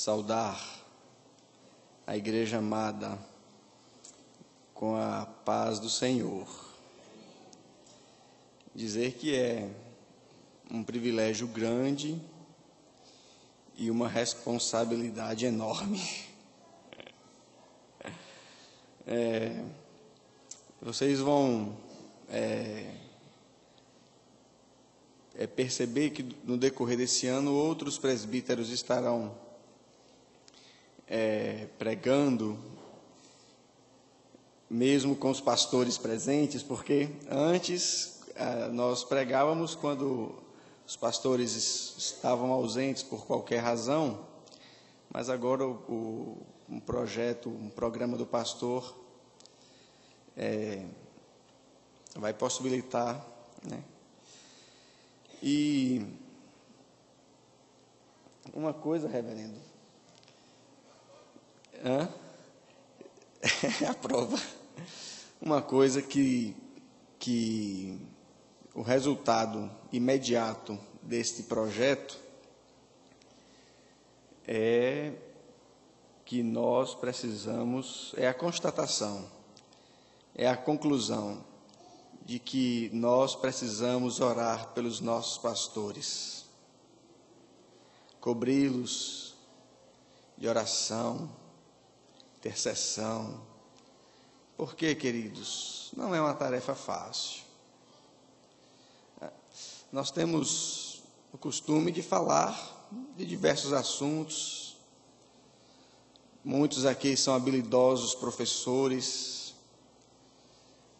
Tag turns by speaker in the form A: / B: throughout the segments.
A: saudar a igreja amada com a paz do Senhor. Dizer que é um privilégio grande e uma responsabilidade enorme. Vocês vão perceber que no decorrer desse ano outros presbíteros estarão pregando, mesmo com os pastores presentes, porque antes nós pregávamos quando os pastores estavam ausentes por qualquer razão, mas agora um programa do pastor vai possibilitar, né? E uma coisa, reverendo, a prova, uma coisa que o resultado imediato deste projeto é que nós precisamos, é a constatação, é a conclusão de que nós precisamos orar pelos nossos pastores, cobri-los de oração, intercessão. Porque, queridos, não é uma tarefa fácil. Nós temos o costume de falar de diversos assuntos. Muitos aqui são habilidosos professores,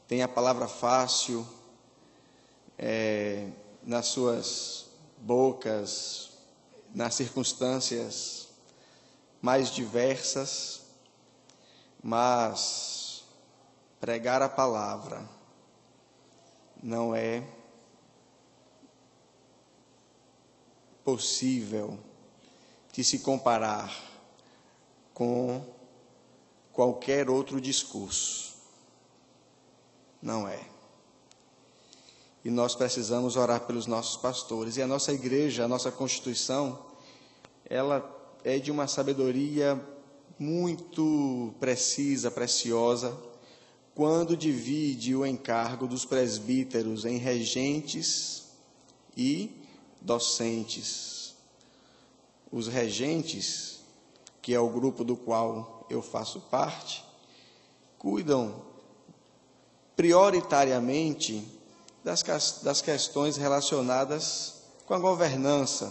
A: têm a palavra fácil nas suas bocas, nas circunstâncias mais diversas, mas pregar a palavra não é possível de se comparar com qualquer outro discurso. Não é. E nós precisamos orar pelos nossos pastores. E a nossa igreja, a nossa Constituição, ela é de uma sabedoria muito precisa, preciosa, quando divide o encargo dos presbíteros em regentes e docentes. Os regentes, que é o grupo do qual eu faço parte, cuidam prioritariamente das questões relacionadas com a governança,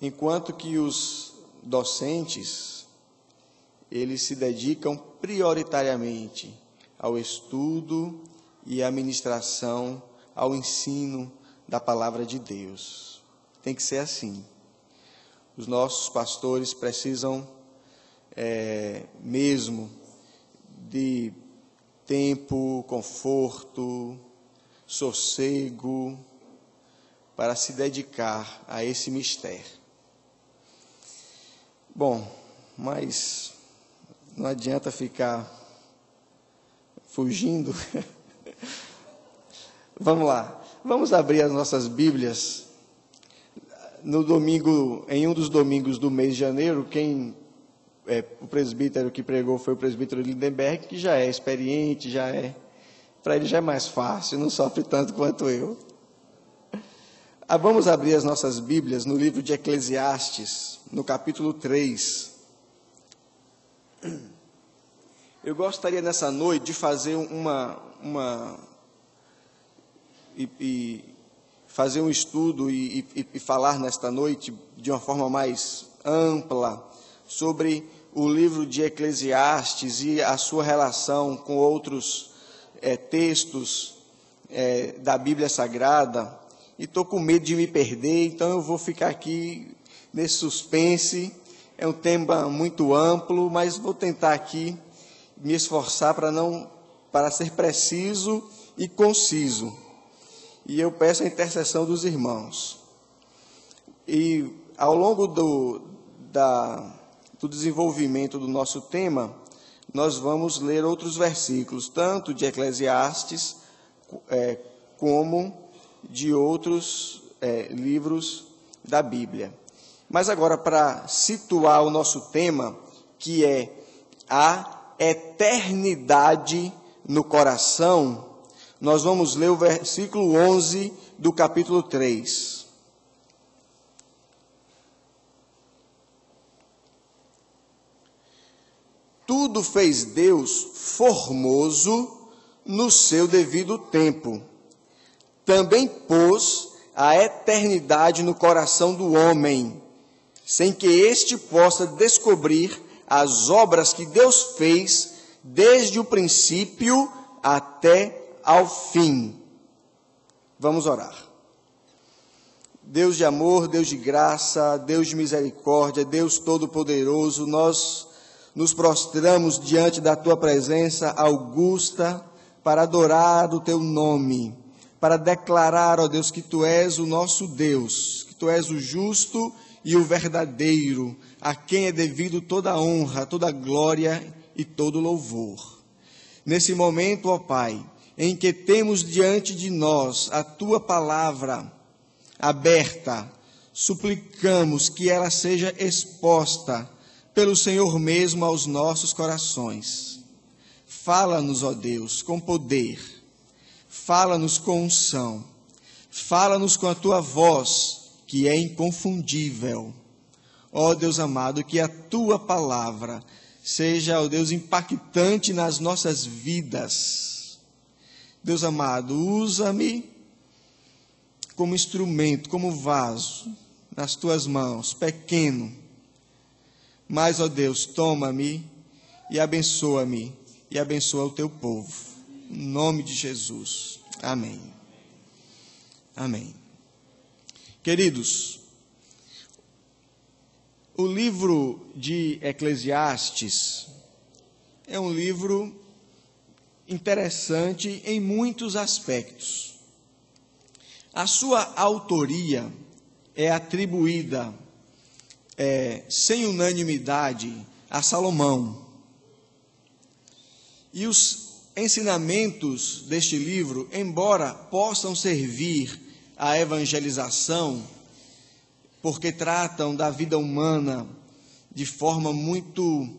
A: enquanto que os docentes, eles se dedicam prioritariamente ao estudo e à ministração, ao ensino da palavra de Deus. Tem que ser assim. Os nossos pastores precisam mesmo de tempo, conforto, sossego, para se dedicar a esse mistério. Bom, mas não adianta ficar fugindo. Vamos lá, vamos abrir as nossas Bíblias. No domingo, em um dos domingos do mês de janeiro, o presbítero que pregou foi o presbítero Lindenberg, que já é experiente, para ele já é mais fácil, não sofre tanto quanto eu. Vamos abrir as nossas Bíblias no livro de Eclesiastes, no capítulo 3. Eu gostaria nessa noite de fazer fazer um estudo e falar nesta noite de uma forma mais ampla sobre o livro de Eclesiastes e a sua relação com outros textos da Bíblia Sagrada, e estou com medo de me perder, então eu vou ficar aqui nesse suspense. É um tema muito amplo, mas vou tentar aqui me esforçar para ser preciso e conciso. E eu peço a intercessão dos irmãos. E ao longo do desenvolvimento do nosso tema, nós vamos ler outros versículos, tanto de Eclesiastes como de outros livros da Bíblia. Mas agora, para situar o nosso tema, que é a eternidade no coração, nós vamos ler o versículo 11 do capítulo 3. Tudo fez Deus formoso no seu devido tempo. Também pôs a eternidade no coração do homem, sem que este possa descobrir as obras que Deus fez desde o princípio até ao fim. Vamos orar. Deus de amor, Deus de graça, Deus de misericórdia, Deus todo-poderoso, nós nos prostramos diante da Tua presença augusta para adorar o Teu nome, para declarar, ó Deus, que Tu és o nosso Deus, que Tu és o justo e o verdadeiro, a quem é devido toda a honra, toda a glória e todo o louvor. Nesse momento, ó Pai, em que temos diante de nós a Tua palavra aberta, suplicamos que ela seja exposta pelo Senhor mesmo aos nossos corações. Fala-nos, ó Deus, com poder, fala-nos com unção, fala-nos com a Tua voz, que é inconfundível. Ó Deus amado, que a Tua palavra seja, ó Deus, impactante nas nossas vidas. Deus amado, usa-me como instrumento, como vaso, nas Tuas mãos, pequeno. Mas, ó Deus, toma-me e abençoa-me e abençoa o Teu povo. Em nome de Jesus. Amém. Amém. Queridos, o livro de Eclesiastes é um livro interessante em muitos aspectos. A sua autoria é atribuída sem unanimidade a Salomão. E os ensinamentos deste livro, embora possam servir à evangelização, porque tratam da vida humana de forma muito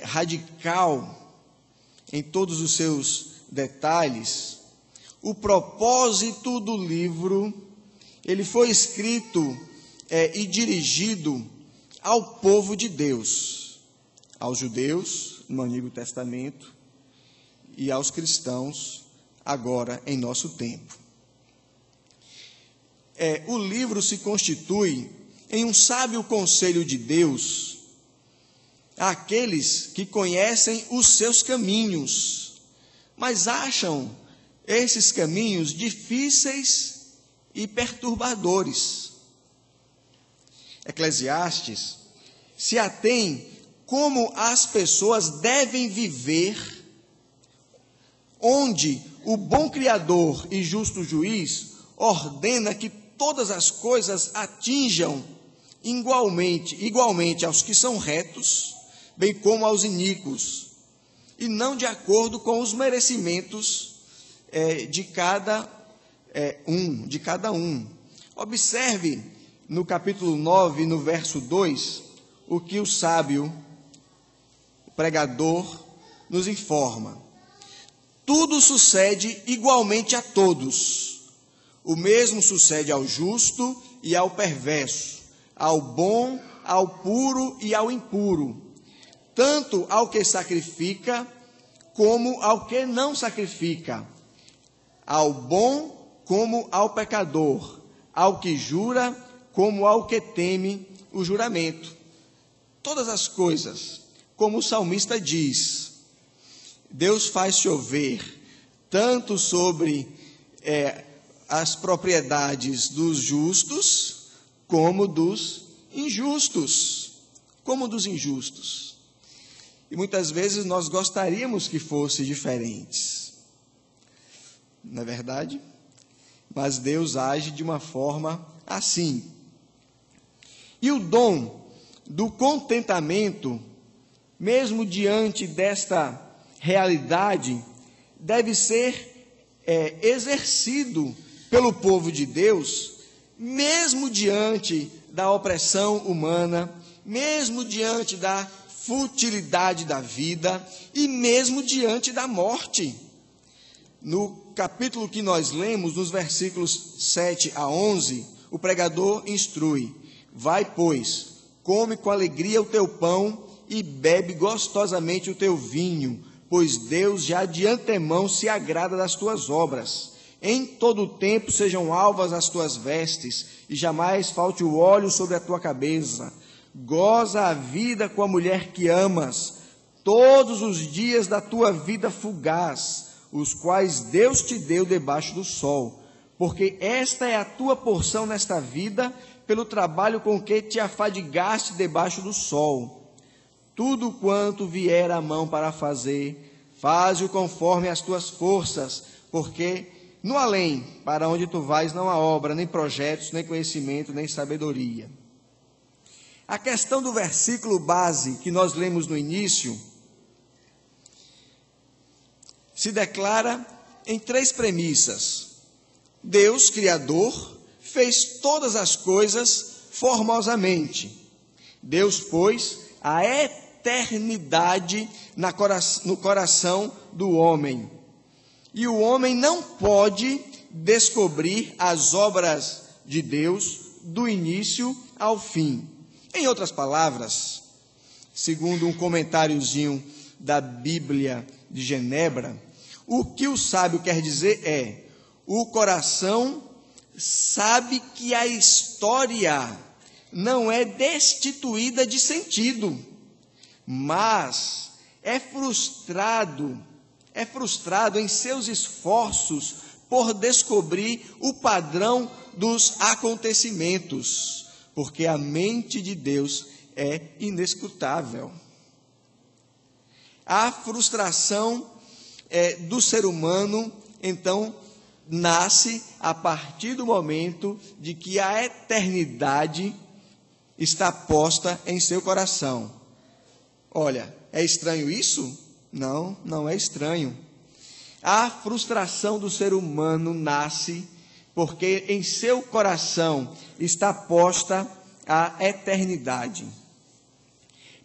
A: radical, em todos os seus detalhes, o propósito do livro, ele foi escrito e dirigido ao povo de Deus, aos judeus no Antigo Testamento e aos cristãos agora em nosso tempo. O livro se constitui em um sábio conselho de Deus àqueles que conhecem os seus caminhos, mas acham esses caminhos difíceis e perturbadores. Eclesiastes se atém como as pessoas devem viver, onde o bom Criador e justo juiz ordena que todas as coisas atinjam igualmente aos que são retos, bem como aos iníquos, e não de acordo com os merecimentos de cada um. Observe no capítulo 9, no verso 2, o que o sábio, o pregador, nos informa. Tudo sucede igualmente a todos. O mesmo sucede ao justo e ao perverso, ao bom, ao puro e ao impuro, tanto ao que sacrifica como ao que não sacrifica, ao bom como ao pecador, ao que jura como ao que teme o juramento. Todas as coisas, como o salmista diz, Deus faz chover tanto sobre as propriedades dos justos como dos injustos. E muitas vezes nós gostaríamos que fosse diferentes. Não é verdade? Mas Deus age de uma forma assim. E o dom do contentamento, mesmo diante desta realidade, deve ser exercido pelo povo de Deus, mesmo diante da opressão humana, mesmo diante da futilidade da vida e mesmo diante da morte. No capítulo que nós lemos, nos versículos 7 a 11, o pregador instrui: vai, pois, come com alegria o teu pão e bebe gostosamente o teu vinho, pois Deus já de antemão se agrada das tuas obras. Em todo o tempo sejam alvas as tuas vestes, e jamais falte o óleo sobre a tua cabeça. Goza a vida com a mulher que amas, todos os dias da tua vida fugaz, os quais Deus te deu debaixo do sol, porque esta é a tua porção nesta vida, pelo trabalho com que te afadigaste debaixo do sol. Tudo quanto vier à mão para fazer, faze-o conforme as tuas forças, porque no além, para onde tu vais, não há obra, nem projetos, nem conhecimento, nem sabedoria. A questão do versículo base que nós lemos no início se declara em 3 premissas. Deus, Criador, fez todas as coisas formosamente. Deus pôs a eternidade no coração do homem. E o homem não pode descobrir as obras de Deus do início ao fim. Em outras palavras, segundo um comentáriozinho da Bíblia de Genebra, o que o sábio quer dizer é: o coração sabe que a história não é destituída de sentido, mas é frustrado em seus esforços por descobrir o padrão dos acontecimentos, porque a mente de Deus é inescrutável. A frustração do ser humano, então, nasce a partir do momento de que a eternidade está posta em seu coração. Olha, é estranho isso? Não, não é estranho. A frustração do ser humano nasce porque em seu coração está posta a eternidade.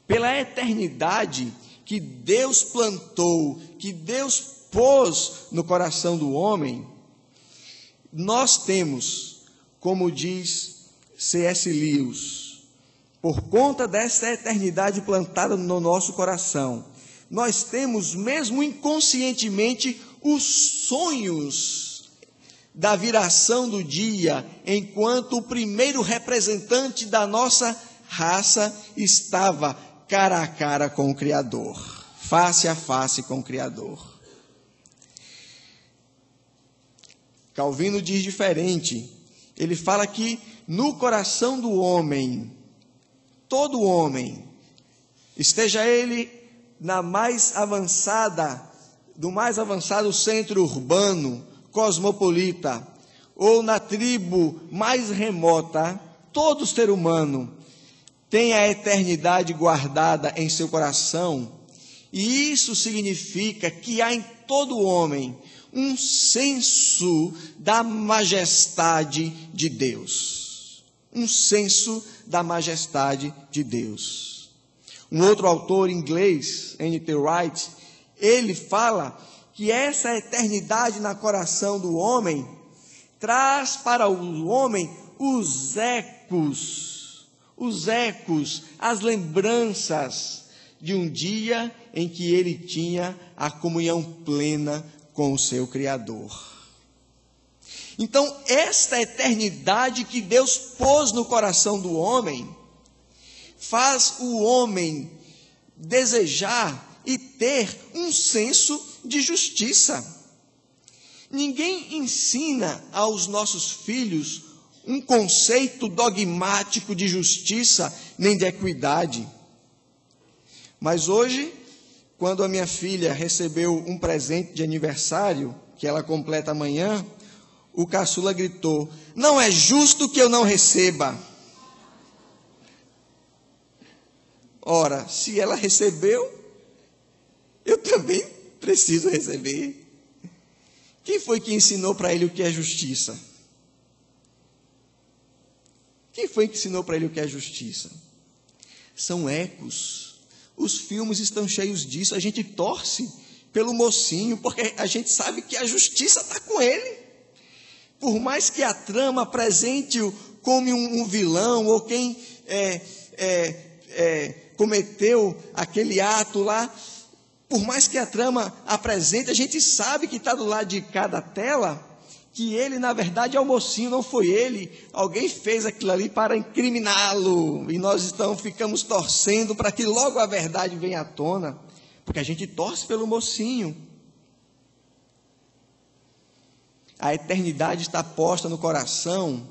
A: Pela eternidade que Deus plantou, que Deus pôs no coração do homem, nós temos, como diz C.S. Lewis, por conta dessa eternidade plantada no nosso coração, nós temos, mesmo inconscientemente, os sonhos da viração do dia, enquanto o primeiro representante da nossa raça estava cara a cara com o Criador, face a face com o Criador. Calvino diz diferente. Ele fala que no coração do homem, todo homem, esteja ele no mais avançado centro urbano, cosmopolita, ou na tribo mais remota, todo ser humano tem a eternidade guardada em seu coração, e isso significa que há em todo homem um senso da majestade de Deus. Um senso da majestade de Deus. Um outro autor inglês, N.T. Wright, ele fala que essa eternidade no coração do homem traz para o homem os ecos, as lembranças de um dia em que ele tinha a comunhão plena com o seu Criador. Então, esta eternidade que Deus pôs no coração do homem, faz o homem desejar e ter um senso de justiça. Ninguém ensina aos nossos filhos um conceito dogmático de justiça nem de equidade. Mas hoje, quando a minha filha recebeu um presente de aniversário, que ela completa amanhã, o caçula gritou: "Não é justo que eu não receba." Ora, se ela recebeu, eu também preciso receber. Quem foi que ensinou para ele o que é justiça? Quem foi que ensinou para ele o que é justiça? São ecos. Os filmes estão cheios disso. A gente torce pelo mocinho, porque a gente sabe que a justiça está com ele. Por mais que a trama apresente-o como um vilão, ou quem cometeu aquele ato lá, por mais que a trama apresente, a gente sabe que está do lado de cada tela, que ele, na verdade, é o mocinho, não foi ele. Alguém fez aquilo ali para incriminá-lo, e nós ficamos torcendo para que logo a verdade venha à tona, porque a gente torce pelo mocinho. A eternidade está posta no coração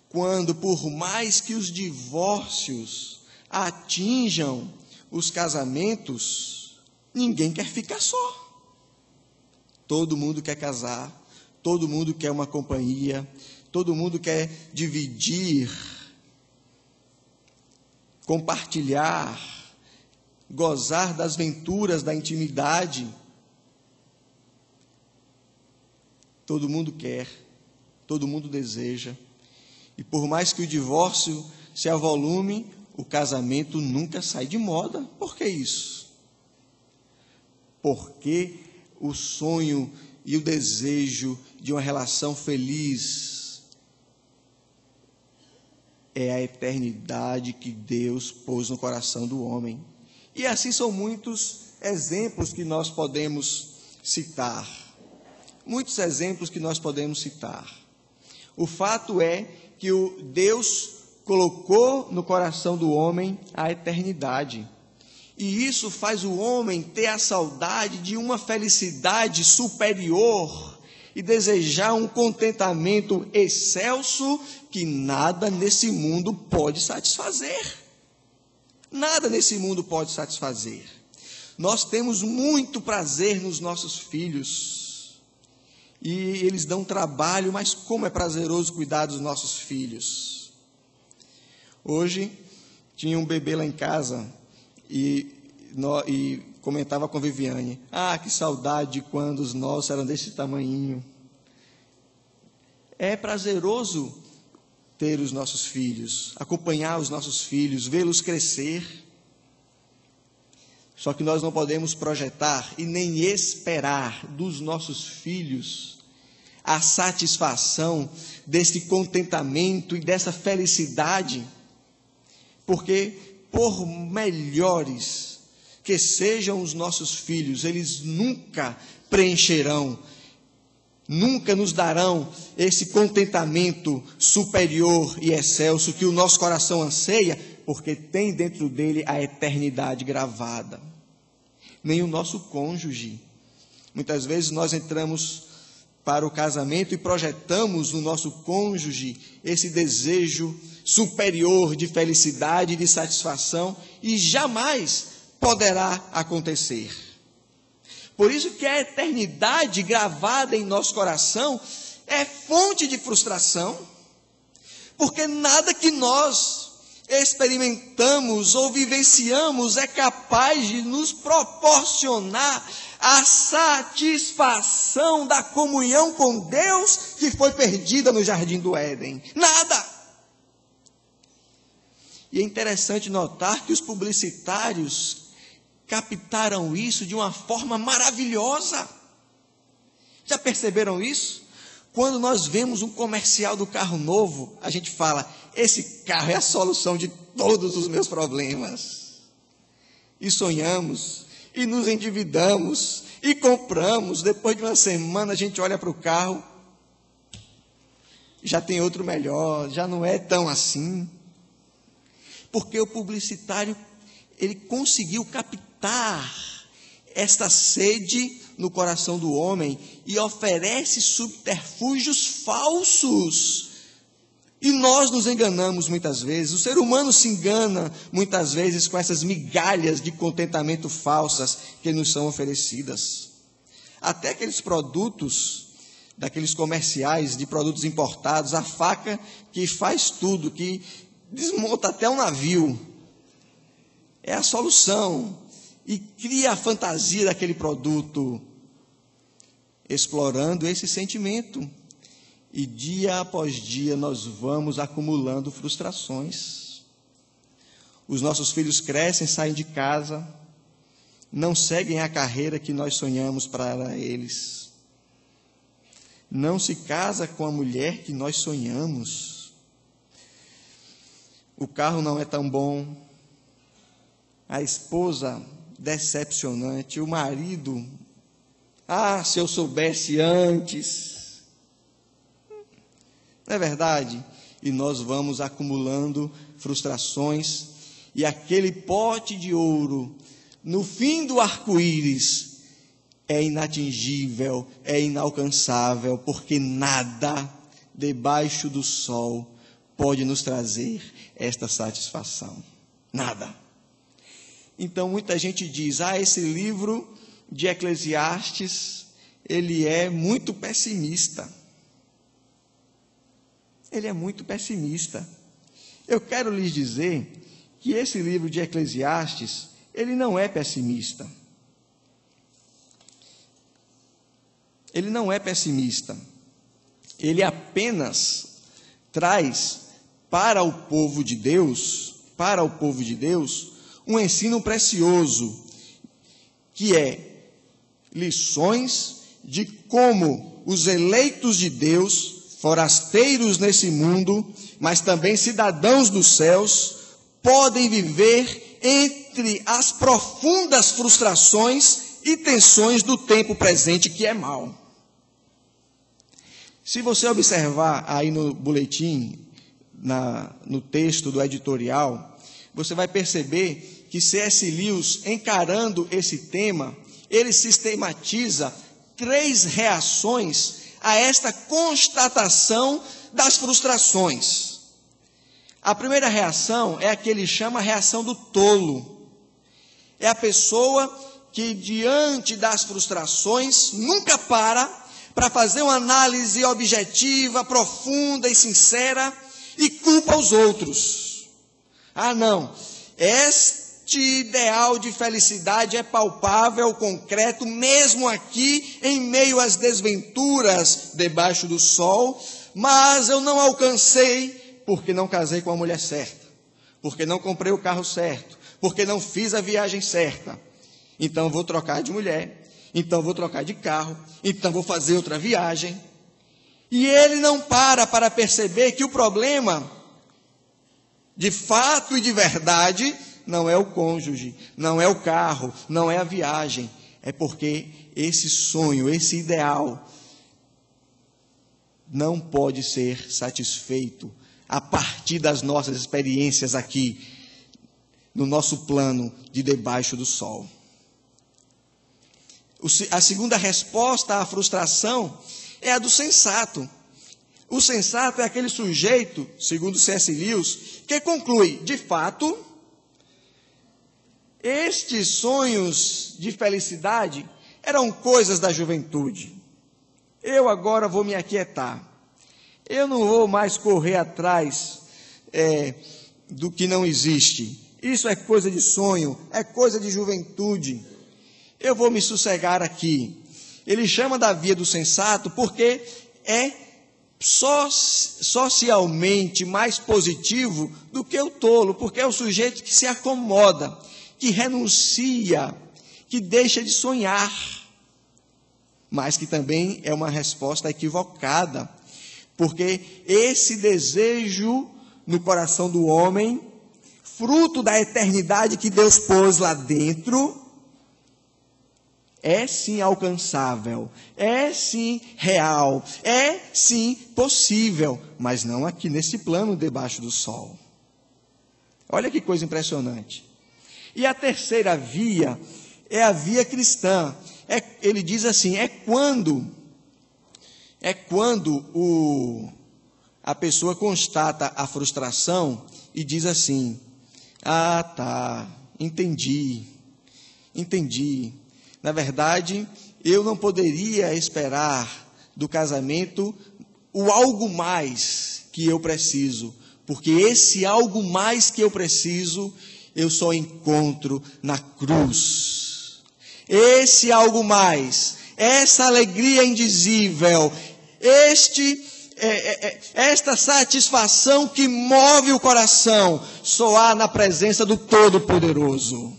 A: quando, por mais que os divórcios atinjam os casamentos, ninguém quer ficar só. Todo mundo quer casar, todo mundo quer uma companhia, todo mundo quer dividir, compartilhar, gozar das venturas da intimidade. Todo mundo quer, todo mundo deseja. E por mais que o divórcio se avolume, o casamento nunca sai de moda. Por que isso? Porque o sonho e o desejo de uma relação feliz é a eternidade que Deus pôs no coração do homem. E assim são muitos exemplos que nós podemos citar. Muitos exemplos que nós podemos citar. O fato é que Deus colocou no coração do homem a eternidade. E isso faz o homem ter a saudade de uma felicidade superior e desejar um contentamento excelso que nada nesse mundo pode satisfazer. Nada nesse mundo pode satisfazer. Nós temos muito prazer nos nossos filhos. E eles dão trabalho, mas como é prazeroso cuidar dos nossos filhos. Hoje, tinha um bebê lá em casa e comentava com a Viviane: ah, que saudade de quando os nossos eram desse tamanhinho. É prazeroso ter os nossos filhos, acompanhar os nossos filhos, vê-los crescer. Só que nós não podemos projetar e nem esperar dos nossos filhos a satisfação desse contentamento e dessa felicidade, porque por melhores que sejam os nossos filhos, eles nunca preencherão, nunca nos darão esse contentamento superior e excelso que o nosso coração anseia, porque tem dentro dele a eternidade gravada. Nem o nosso cônjuge. Muitas vezes nós entramos para o casamento e projetamos no nosso cônjuge esse desejo superior de felicidade e de satisfação, e jamais poderá acontecer. Por isso que a eternidade gravada em nosso coração é fonte de frustração, porque nada que nós experimentamos ou vivenciamos é capaz de nos proporcionar a satisfação da comunhão com Deus que foi perdida no jardim do Éden. Nada! E é interessante notar que os publicitários captaram isso de uma forma maravilhosa. Já perceberam isso? Quando nós vemos um comercial do carro novo, a gente fala: esse carro é a solução de todos os meus problemas. E sonhamos, e nos endividamos, e compramos. Depois de uma semana a gente olha para o carro, já tem outro melhor, já não é tão assim. Porque o publicitário, ele conseguiu captar esta sede no coração do homem e oferece subterfúgios falsos. E nós nos enganamos muitas vezes, o ser humano se engana muitas vezes com essas migalhas de contentamento falsas que nos são oferecidas. Até aqueles produtos, daqueles comerciais de produtos importados, a faca que faz tudo, que desmonta até um navio, é a solução, e cria a fantasia daquele produto, explorando esse sentimento. E dia após dia nós vamos acumulando frustrações. Os nossos filhos crescem, saem de casa, não seguem a carreira que nós sonhamos para eles. Não se casa com a mulher que nós sonhamos. O carro não é tão bom. A esposa decepcionante. O marido, se eu soubesse antes. Não é verdade? E nós vamos acumulando frustrações, e aquele pote de ouro, no fim do arco-íris, é inatingível, é inalcançável, porque nada debaixo do sol pode nos trazer esta satisfação. Nada. Então muita gente diz, esse livro de Eclesiastes, ele é muito pessimista. Ele é muito pessimista. Eu quero lhes dizer que esse livro de Eclesiastes, ele não é pessimista. Ele não é pessimista. Ele apenas traz para o povo de Deus, um ensino precioso, que é lições de como os eleitos de Deus, forasteiros nesse mundo, mas também cidadãos dos céus, podem viver entre as profundas frustrações e tensões do tempo presente, que é mau. Se você observar aí no boletim, no texto do editorial, você vai perceber que C.S. Lewis, encarando esse tema, ele sistematiza 3 reações a esta constatação das frustrações. A primeira reação é a que ele chama a reação do tolo. É a pessoa que, diante das frustrações, nunca para fazer uma análise objetiva, profunda e sincera, e culpa os outros. Não, este ideal de felicidade é palpável, concreto, mesmo aqui, em meio às desventuras debaixo do sol, mas eu não alcancei porque não casei com a mulher certa, porque não comprei o carro certo, porque não fiz a viagem certa. Então vou trocar de mulher, então vou trocar de carro, então vou fazer outra viagem. E ele não para perceber que o problema, de fato e de verdade, não é o cônjuge, não é o carro, não é a viagem. É porque esse sonho, esse ideal, não pode ser satisfeito a partir das nossas experiências aqui, no nosso plano de debaixo do sol. A segunda resposta à frustração é a do sensato. O sensato é aquele sujeito, segundo C.S. Lewis, que conclui, de fato, estes sonhos de felicidade eram coisas da juventude. Eu agora vou me aquietar. Eu não vou mais correr atrás do que não existe. Isso é coisa de sonho, é coisa de juventude. Eu vou me sossegar aqui. Ele chama da via do sensato porque é socialmente mais positivo do que o tolo, porque é o sujeito que se acomoda, que renuncia, que deixa de sonhar, mas que também é uma resposta equivocada, porque esse desejo no coração do homem, fruto da eternidade que Deus pôs lá dentro, é sim alcançável, é sim real, é sim possível, mas não aqui nesse plano debaixo do sol. Olha que coisa impressionante. E a terceira via é a via cristã. Ele diz assim, é quando a pessoa constata a frustração e diz assim, entendi. Na verdade, eu não poderia esperar do casamento o algo mais que eu preciso, porque esse algo mais que eu preciso, eu só encontro na cruz. Esse algo mais, essa alegria indizível, este esta satisfação que move o coração só há na presença do Todo-Poderoso.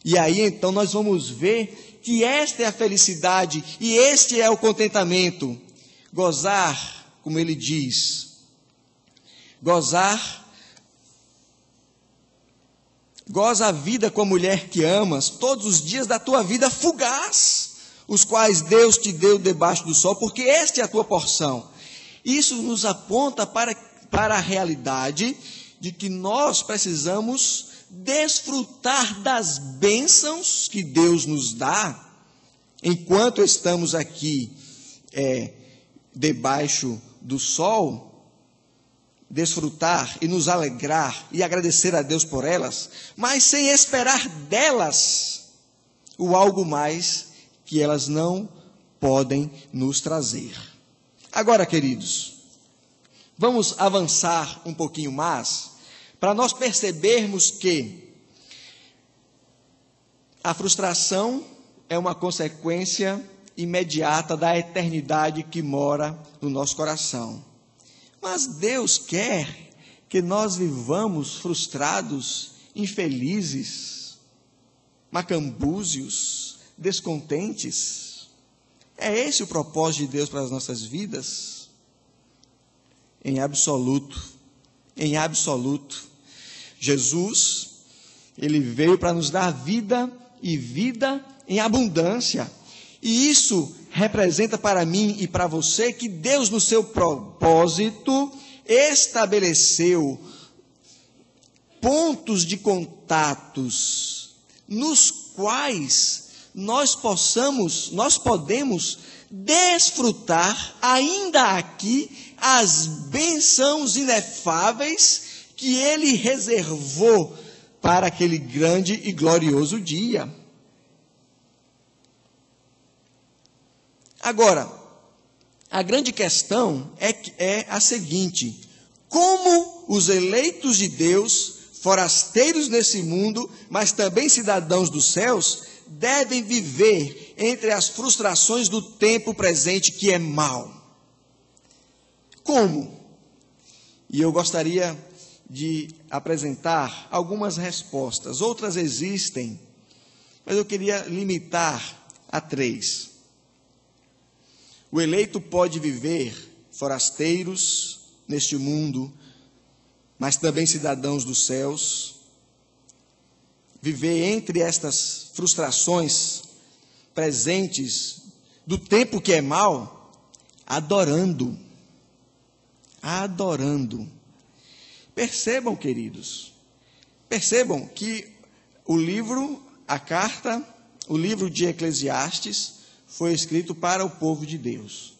A: E aí então nós vamos ver que esta é a felicidade e este é o contentamento. Gozar, como ele diz, goza a vida com a mulher que amas, todos os dias da tua vida fugaz, os quais Deus te deu debaixo do sol, porque esta é a tua porção. Isso nos aponta para a realidade de que nós precisamos desfrutar das bênçãos que Deus nos dá, enquanto estamos aqui debaixo do sol, desfrutar e nos alegrar e agradecer a Deus por elas, mas sem esperar delas o algo mais que elas não podem nos trazer. Agora, queridos, vamos avançar um pouquinho mais, para nós percebermos que a frustração é uma consequência imediata da eternidade que mora no nosso coração. Mas Deus quer que nós vivamos frustrados, infelizes, macambúzios, descontentes. É esse o propósito de Deus para as nossas vidas? Em absoluto, em absoluto. Jesus, ele veio para nos dar vida e vida em abundância. E isso representa para mim e para você que Deus, no seu propósito, estabeleceu pontos de contatos nos quais nós podemos desfrutar ainda aqui as bênçãos inefáveis que Ele reservou para aquele grande e glorioso dia. Agora, a grande questão é a seguinte: como os eleitos de Deus, forasteiros nesse mundo, mas também cidadãos dos céus, devem viver entre as frustrações do tempo presente que é mau? Como? E eu gostaria de apresentar algumas respostas. Outras existem, mas eu queria limitar a 3. O eleito pode viver forasteiros neste mundo, mas também cidadãos dos céus, viver entre estas frustrações presentes do tempo que é mau, adorando. Percebam, queridos, percebam que o livro de Eclesiastes foi escrito para o povo de Deus.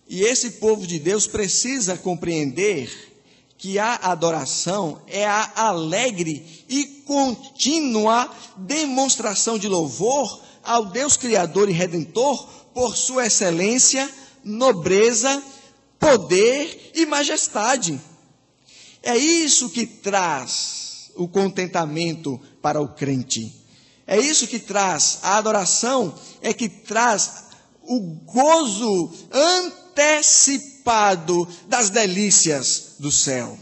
A: E esse povo de Deus precisa compreender que a adoração é a alegre e contínua demonstração de louvor ao Deus Criador e Redentor por sua excelência, nobreza, poder e majestade. É isso que traz o contentamento para o crente. É isso que traz a adoração, é que traz o gozo antecipado das delícias do céu.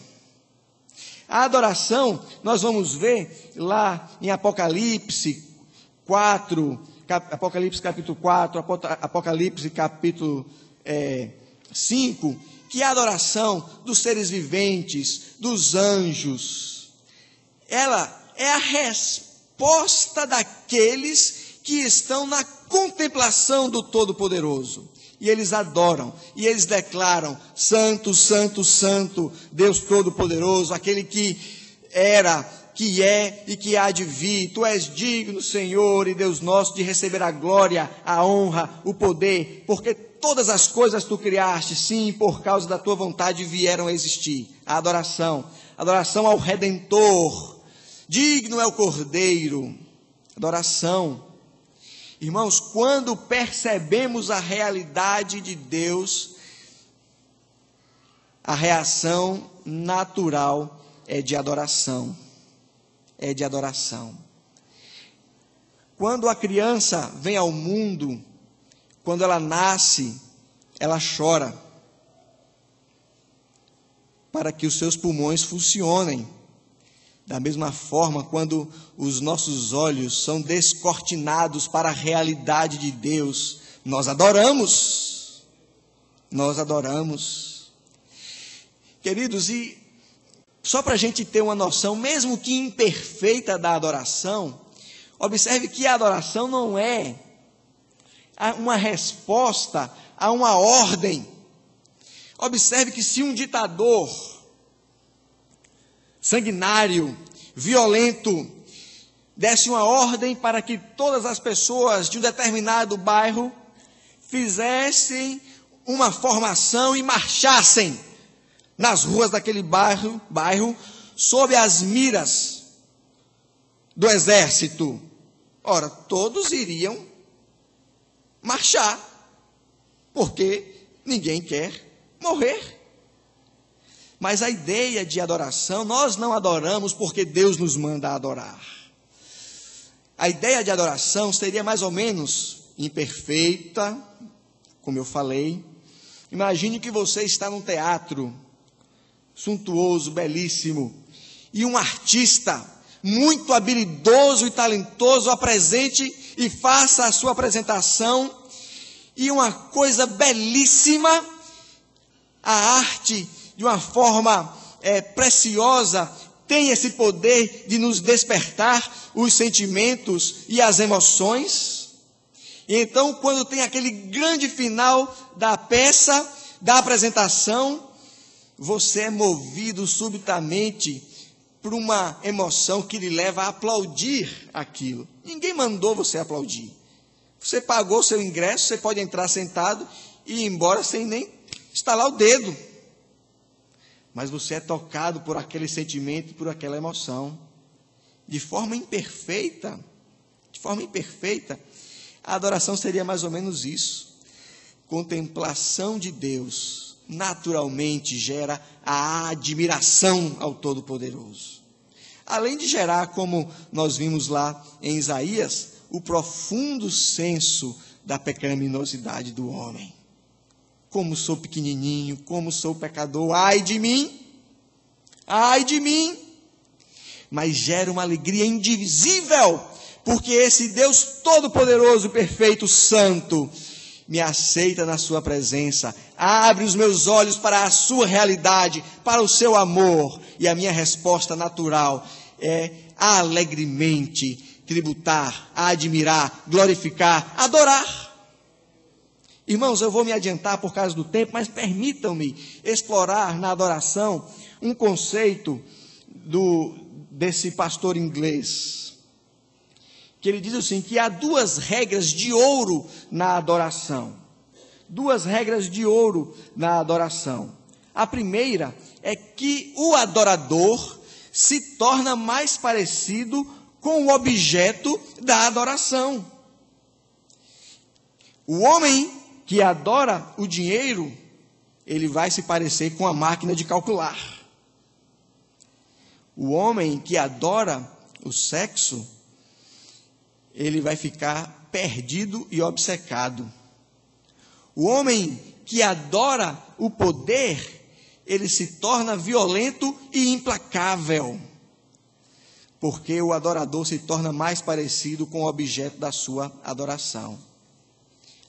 A: A adoração, nós vamos ver lá em Apocalipse 4, Apocalipse capítulo 4, Apocalipse capítulo 5, que a adoração dos seres viventes, dos anjos, ela é a resposta daqueles que estão na contemplação do Todo-Poderoso. E eles adoram, e eles declaram: Santo, Santo, Santo, Deus Todo-Poderoso, aquele que era, que é e que há de vir. Tu és digno, Senhor e Deus nosso, de receber a glória, a honra, o poder, porque todas as coisas tu criaste, sim, por causa da tua vontade vieram a existir. A adoração ao Redentor, digno é o Cordeiro, adoração. Irmãos, quando percebemos a realidade de Deus, a reação natural é de adoração. É de adoração. Quando a criança vem ao mundo, quando ela nasce, ela chora para que os seus pulmões funcionem. Da mesma forma, quando os nossos olhos são descortinados para a realidade de Deus, nós adoramos. Nós adoramos. Queridos, e só para a gente ter uma noção, mesmo que imperfeita da adoração, observe que a adoração não é uma resposta a uma ordem. Observe que se um ditador sanguinário, violento, desse uma ordem para que todas as pessoas de um determinado bairro fizessem uma formação e marchassem nas ruas daquele bairro sob as miras do exército. Ora, todos iriam marchar, porque ninguém quer morrer. Mas a ideia de adoração, nós não adoramos porque Deus nos manda adorar. A ideia de adoração seria mais ou menos imperfeita, como eu falei. Imagine que você está num teatro suntuoso, belíssimo, e um artista muito habilidoso e talentoso apresente e faça a sua apresentação, e uma coisa belíssima, a arte de uma forma preciosa, tem esse poder de nos despertar os sentimentos e as emoções. E então, quando tem aquele grande final da peça, da apresentação, você é movido subitamente por uma emoção que lhe leva a aplaudir aquilo. Ninguém mandou você aplaudir. Você pagou seu ingresso, você pode entrar sentado e ir embora sem nem estalar o dedo. Mas você é tocado por aquele sentimento, por aquela emoção. De forma imperfeita, a adoração seria mais ou menos isso. Contemplação de Deus naturalmente gera a admiração ao Todo-Poderoso. Além de gerar, como nós vimos lá em Isaías, o profundo senso da pecaminosidade do homem. Como sou pequenininho, como sou pecador, ai de mim, mas gera uma alegria indivisível, porque esse Deus todo-poderoso, perfeito, santo, me aceita na sua presença, abre os meus olhos para a sua realidade, para o seu amor, e a minha resposta natural é alegremente tributar, admirar, glorificar, adorar. Irmãos, eu vou me adiantar por causa do tempo, mas permitam-me explorar na adoração um conceito desse pastor inglês, que ele diz assim, que há duas regras de ouro na adoração. Duas regras de ouro na adoração. A primeira é que o adorador se torna mais parecido com o objeto da adoração. O homem que adora o dinheiro, ele vai se parecer com a máquina de calcular. O homem que adora o sexo, ele vai ficar perdido e obcecado. O homem que adora o poder, ele se torna violento e implacável, porque o adorador se torna mais parecido com o objeto da sua adoração.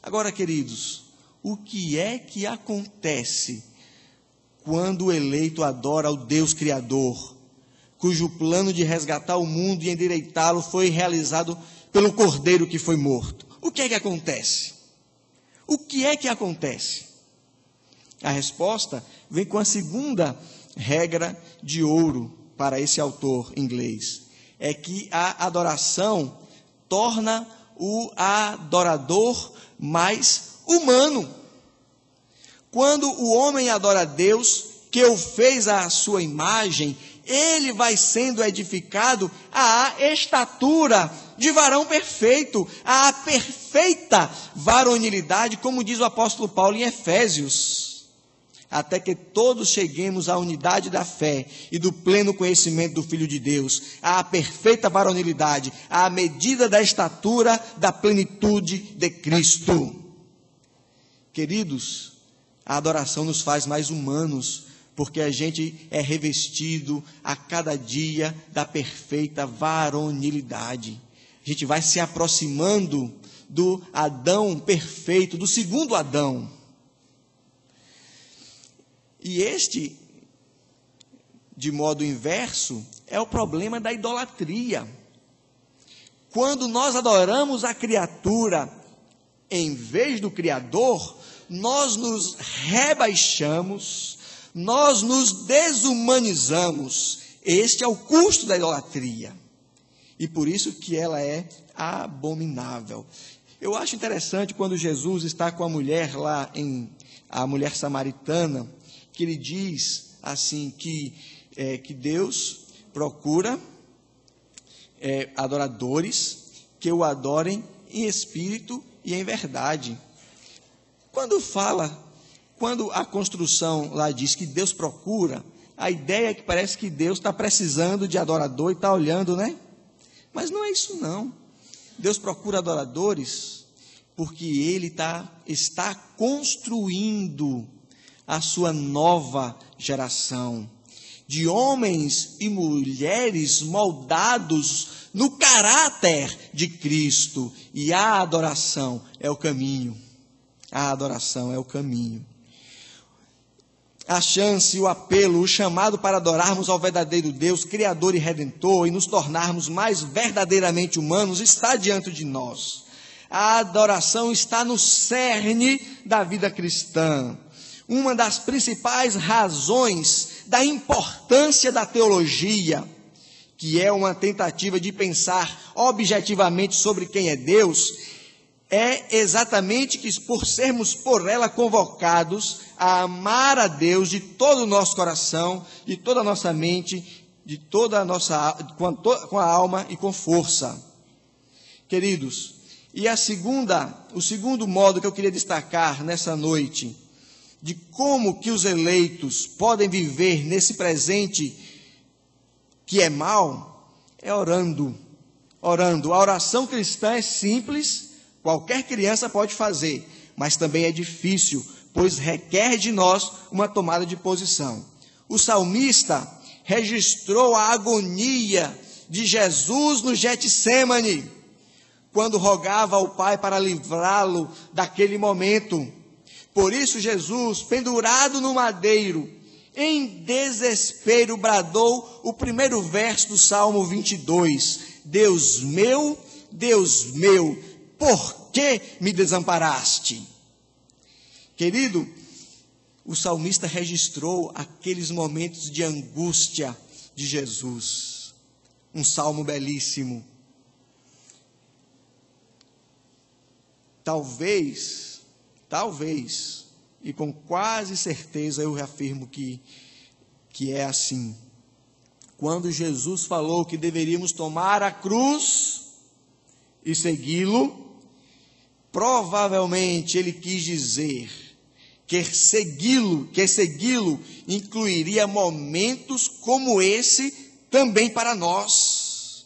A: Agora, queridos, o que é que acontece quando o eleito adora o Deus Criador, cujo plano de resgatar o mundo e endireitá-lo foi realizado pelo Cordeiro que foi morto? O que é que acontece? O que é que acontece? A resposta vem com a segunda regra de ouro para esse autor inglês. É que a adoração torna o adorador mais humano. Quando o homem adora a Deus, que o fez à sua imagem, ele vai sendo edificado à estatura de varão perfeito, à perfeita varonilidade, como diz o apóstolo Paulo em Efésios. Até que todos cheguemos à unidade da fé e do pleno conhecimento do Filho de Deus, à perfeita varonilidade, à medida da estatura da plenitude de Cristo. Queridos, a adoração nos faz mais humanos, porque a gente é revestido a cada dia da perfeita varonilidade. A gente vai se aproximando do Adão perfeito, do segundo Adão. E este, de modo inverso, é o problema da idolatria. Quando nós adoramos a criatura em vez do Criador, nós nos rebaixamos, nós nos desumanizamos. Este é o custo da idolatria. E por isso que ela é abominável. Eu acho interessante quando Jesus está com a mulher lá, a mulher samaritana, que ele diz assim, que Deus procura adoradores que o adorem em espírito e em verdade. Quando a construção lá diz que Deus procura, a ideia é que parece que Deus está precisando de adorador e está olhando, né? Mas não é isso não. Deus procura adoradores porque Ele está construindo a sua nova geração de homens e mulheres moldados no caráter de Cristo. E a adoração é o caminho. A adoração é o caminho. A chance, o apelo, o chamado para adorarmos ao verdadeiro Deus, Criador e Redentor, e nos tornarmos mais verdadeiramente humanos, está diante de nós. A adoração está no cerne da vida cristã. Uma das principais razões da importância da teologia, que é uma tentativa de pensar objetivamente sobre quem é Deus, é exatamente que por sermos por ela convocados a amar a Deus de todo o nosso coração, de toda a nossa mente, de toda a nossa, com a alma e com força. Queridos, e o segundo modo que eu queria destacar nessa noite, de como que os eleitos podem viver nesse presente que é mau, é orando. Orando. A oração cristã é simples, qualquer criança pode fazer, mas também é difícil, pois requer de nós uma tomada de posição. O salmista registrou a agonia de Jesus no Getsêmani, quando rogava ao Pai para livrá-lo daquele momento. Por isso Jesus, pendurado no madeiro, em desespero bradou o primeiro verso do Salmo 22. Deus meu, por que me desamparaste? Querido, o salmista registrou aqueles momentos de angústia de Jesus. Um salmo belíssimo. Talvez, e com quase certeza eu afirmo que é assim. Quando Jesus falou que deveríamos tomar a cruz e segui-lo, provavelmente ele quis dizer que segui-lo incluiria momentos como esse também para nós.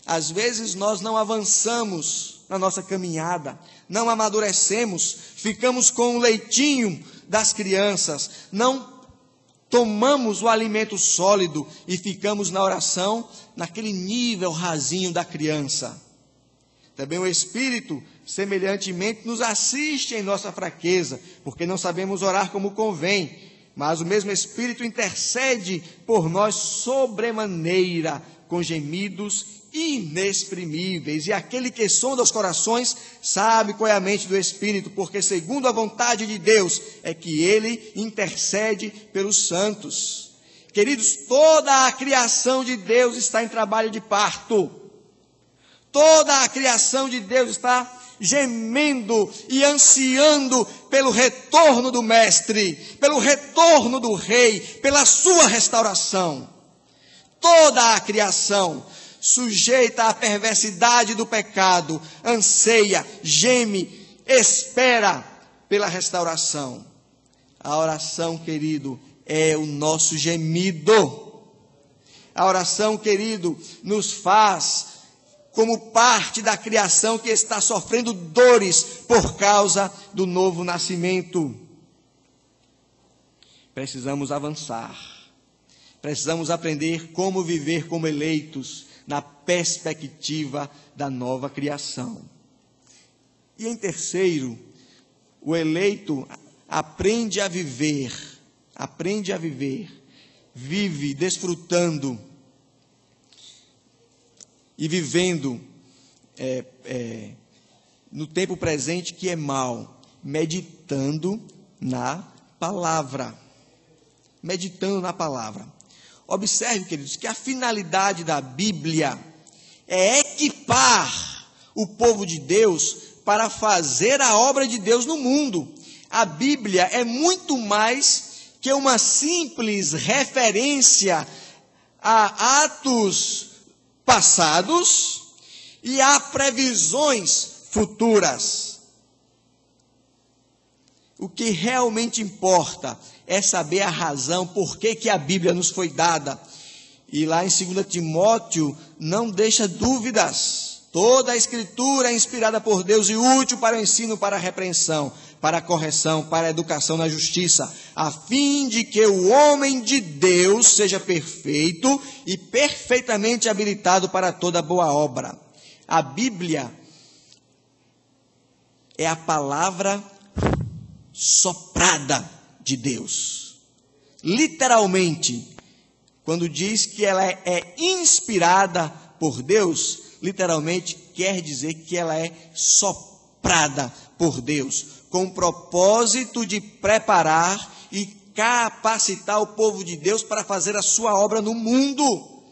A: Às vezes nós não avançamos na nossa caminhada, não amadurecemos, ficamos com o leitinho das crianças, não tomamos o alimento sólido e ficamos na oração naquele nível rasinho da criança. Também o Espírito, semelhantemente, nos assiste em nossa fraqueza, porque não sabemos orar como convém, mas o mesmo Espírito intercede por nós sobremaneira, com gemidos inexprimíveis. E aquele que sonda os corações sabe qual é a mente do Espírito, porque segundo a vontade de Deus é que Ele intercede pelos santos. Queridos, toda a criação de Deus está em trabalho de parto. Toda a criação de Deus está gemendo e ansiando pelo retorno do Mestre, pelo retorno do Rei, pela sua restauração. Toda a criação, sujeita à perversidade do pecado, anseia, geme, espera pela restauração. A oração, querido, é o nosso gemido. A oração, querido, nos faz como parte da criação que está sofrendo dores por causa do novo nascimento. Precisamos avançar. Precisamos aprender como viver como eleitos na perspectiva da nova criação. E em terceiro, o eleito aprende a viver, vive desfrutando e vivendo no tempo presente que é mau, meditando na palavra. Meditando na palavra. Observe, queridos, que a finalidade da Bíblia é equipar o povo de Deus para fazer a obra de Deus no mundo. A Bíblia é muito mais que uma simples referência a atos passados e a previsões futuras. O que realmente importa é saber a razão por que a Bíblia nos foi dada. E lá em 2 Timóteo não deixa dúvidas. Toda a Escritura é inspirada por Deus e útil para o ensino, para a repreensão, para a correção, para a educação na justiça, a fim de que o homem de Deus seja perfeito e perfeitamente habilitado para toda boa obra. A Bíblia é a palavra soprada de Deus. Literalmente, quando diz que ela é inspirada por Deus, literalmente quer dizer que ela é soprada por Deus, com o propósito de preparar e capacitar o povo de Deus para fazer a sua obra no mundo.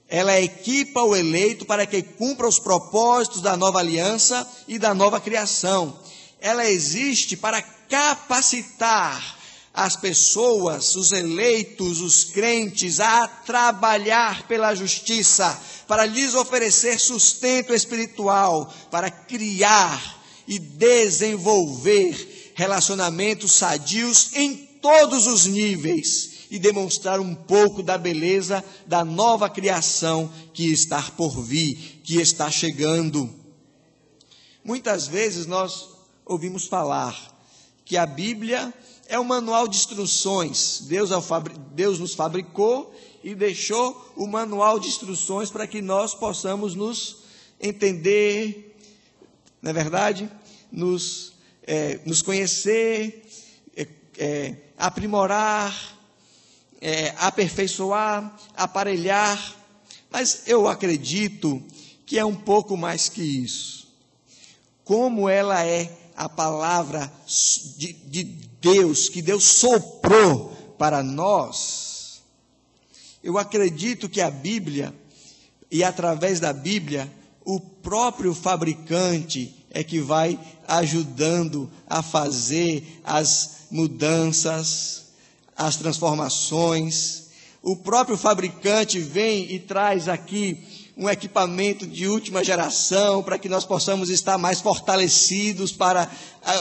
A: Ela equipa o eleito para que cumpra os propósitos da nova aliança e da nova criação. Ela existe para capacitar as pessoas, os eleitos, os crentes, a trabalhar pela justiça, para lhes oferecer sustento espiritual, para criar e desenvolver relacionamentos sadios em todos os níveis e demonstrar um pouco da beleza da nova criação que está por vir, que está chegando. Muitas vezes nós ouvimos falar que a Bíblia é um manual de instruções. Deus nos fabricou e deixou o manual de instruções para que nós possamos nos entender, não é verdade? Nos conhecer, aprimorar, aperfeiçoar, aparelhar. Mas eu acredito que é um pouco mais que isso. Como ela é a palavra de Deus, que Deus soprou para nós, eu acredito que a Bíblia, e através da Bíblia, o próprio fabricante é que vai ajudando a fazer as mudanças, as transformações. O próprio fabricante vem e traz aqui um equipamento de última geração para que nós possamos estar mais fortalecidos para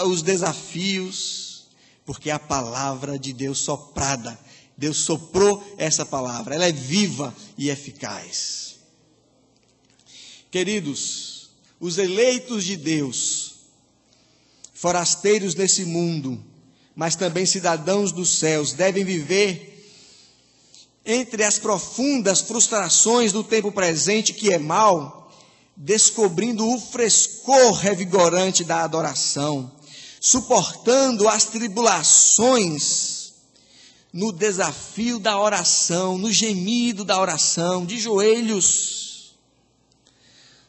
A: os desafios, porque a palavra de Deus soprada, Deus soprou essa palavra, ela é viva e eficaz. Queridos, os eleitos de Deus, forasteiros nesse mundo, mas também cidadãos dos céus, devem viver entre as profundas frustrações do tempo presente, que é mau, descobrindo o frescor revigorante da adoração, suportando as tribulações no desafio da oração, no gemido da oração, de joelhos.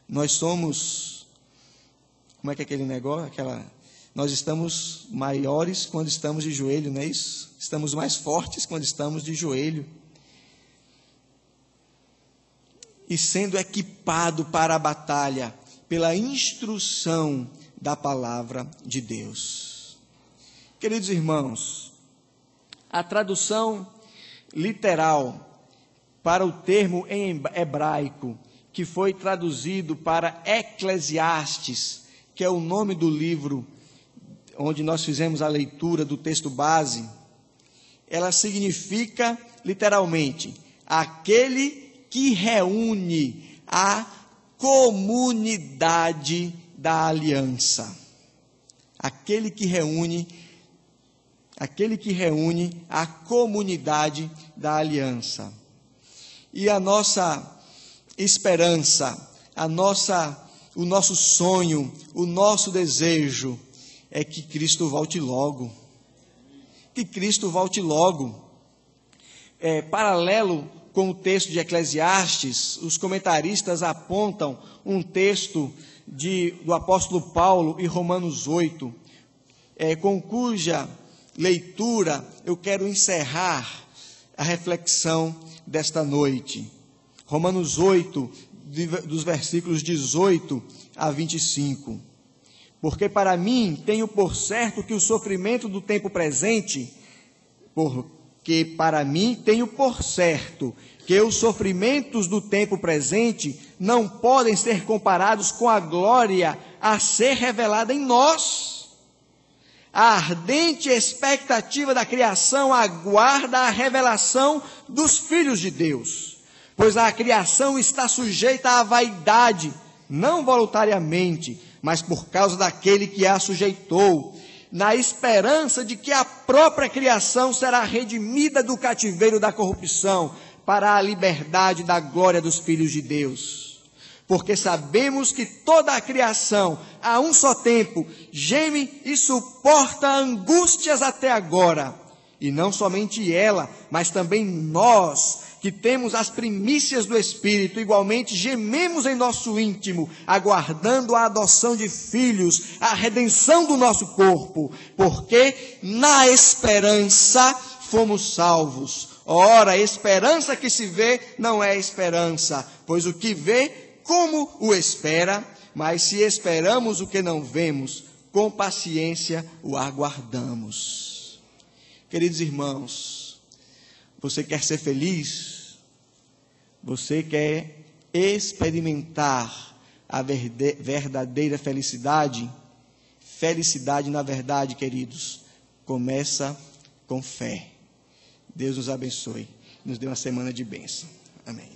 A: Nós somos, como é que é aquele negócio? Nós estamos maiores quando estamos de joelho, não é isso? Estamos mais fortes quando estamos de joelho. E sendo equipado para a batalha pela instrução da palavra de Deus. Queridos irmãos, a tradução literal para o termo em hebraico, que foi traduzido para Eclesiastes, que é o nome do livro onde nós fizemos a leitura do texto base, ela significa literalmente aquele que reúne a comunidade da aliança. Aquele que reúne a comunidade da aliança. E a nossa esperança, o nosso sonho, o nosso desejo é que Cristo volte logo. Que Cristo volte logo. Paralelo com o texto de Eclesiastes, os comentaristas apontam um texto do apóstolo Paulo em Romanos 8, com cuja leitura eu quero encerrar a reflexão desta noite. Romanos 8, dos versículos 18 a 25. Porque para mim tenho por certo que o sofrimento do tempo presente, porque para mim tenho por certo que os sofrimentos do tempo presente não podem ser comparados com a glória a ser revelada em nós. A ardente expectativa da criação aguarda a revelação dos filhos de Deus, pois a criação está sujeita à vaidade, não voluntariamente, mas por causa daquele que a sujeitou, na esperança de que a própria criação será redimida do cativeiro da corrupção, para a liberdade da glória dos filhos de Deus. Porque sabemos que toda a criação, a um só tempo, geme e suporta angústias até agora. E não somente ela, mas também nós, que temos as primícias do Espírito, igualmente gememos em nosso íntimo, aguardando a adoção de filhos, a redenção do nosso corpo. Porque na esperança fomos salvos. Ora, a esperança que se vê não é esperança, pois o que vê, como o espera, mas se esperamos o que não vemos, com paciência o aguardamos. Queridos irmãos, você quer ser feliz? Você quer experimentar a verdadeira felicidade? Felicidade, na verdade, queridos, começa com fé. Deus nos abençoe, nos dê uma semana de bênção. Amém.